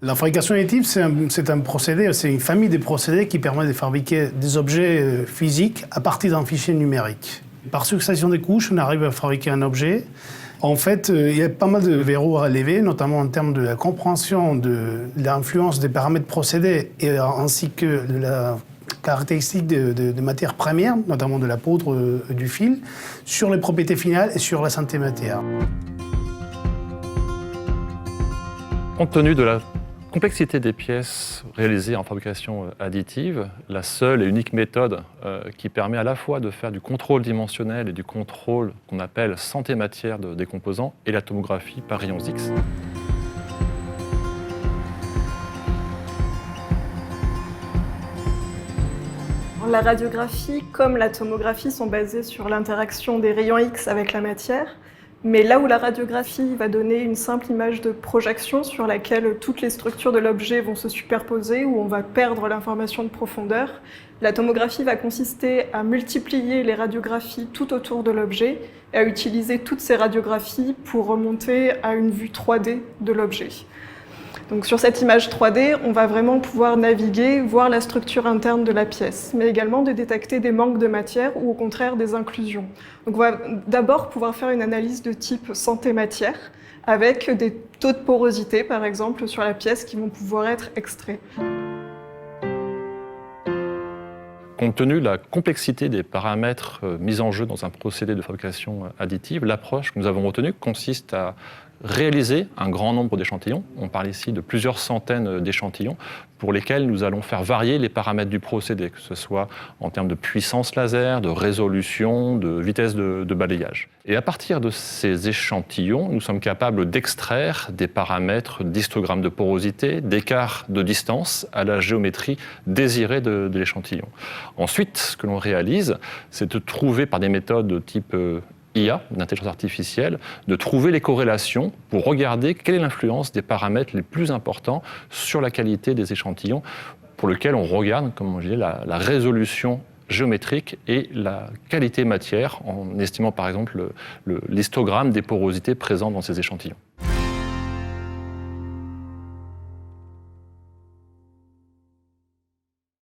La fabrication additive, c'est un procédé, c'est une famille de procédés qui permet de fabriquer des objets physiques à partir d'un fichier numérique. Par succession des couches, on arrive à fabriquer un objet. En fait, il y a pas mal de verrous à relever, notamment en termes de la compréhension de l'influence des paramètres procédés ainsi que de la caractéristique de matières premières, notamment de la poudre du fil, sur les propriétés finales et sur la santé matière. Compte tenu de la complexité des pièces réalisées en fabrication additive, la seule et unique méthode qui permet à la fois de faire du contrôle dimensionnel et du contrôle qu'on appelle santé matière des composants est la tomographie par rayons X. La radiographie comme la tomographie sont basées sur l'interaction des rayons X avec la matière. Mais là où la radiographie va donner une simple image de projection sur laquelle toutes les structures de l'objet vont se superposer, où on va perdre l'information de profondeur, la tomographie va consister à multiplier les radiographies tout autour de l'objet et à utiliser toutes ces radiographies pour remonter à une vue 3D de l'objet. Donc sur cette image 3D, on va vraiment pouvoir naviguer, voir la structure interne de la pièce, mais également de détecter des manques de matière ou au contraire des inclusions. Donc on va d'abord pouvoir faire une analyse de type santé-matière avec des taux de porosité, par exemple, sur la pièce qui vont pouvoir être extraits. Compte tenu de la complexité des paramètres mis en jeu dans un procédé de fabrication additive, l'approche que nous avons retenue consiste à réaliser un grand nombre d'échantillons. On parle ici de plusieurs centaines d'échantillons pour lesquels nous allons faire varier les paramètres du procédé, que ce soit en termes de puissance laser, de résolution, de vitesse de balayage. Et à partir de ces échantillons, nous sommes capables d'extraire des paramètres d'histogramme de porosité, d'écart de distance à la géométrie désirée de l'échantillon. Ensuite, ce que l'on réalise, c'est de trouver par des méthodes de type IA, d'intelligence artificielle, de trouver les corrélations pour regarder quelle est l'influence des paramètres les plus importants sur la qualité des échantillons, pour lequel on regarde, comme je disais, la résolution géométrique et la qualité matière, en estimant par exemple l'histogramme des porosités présentes dans ces échantillons.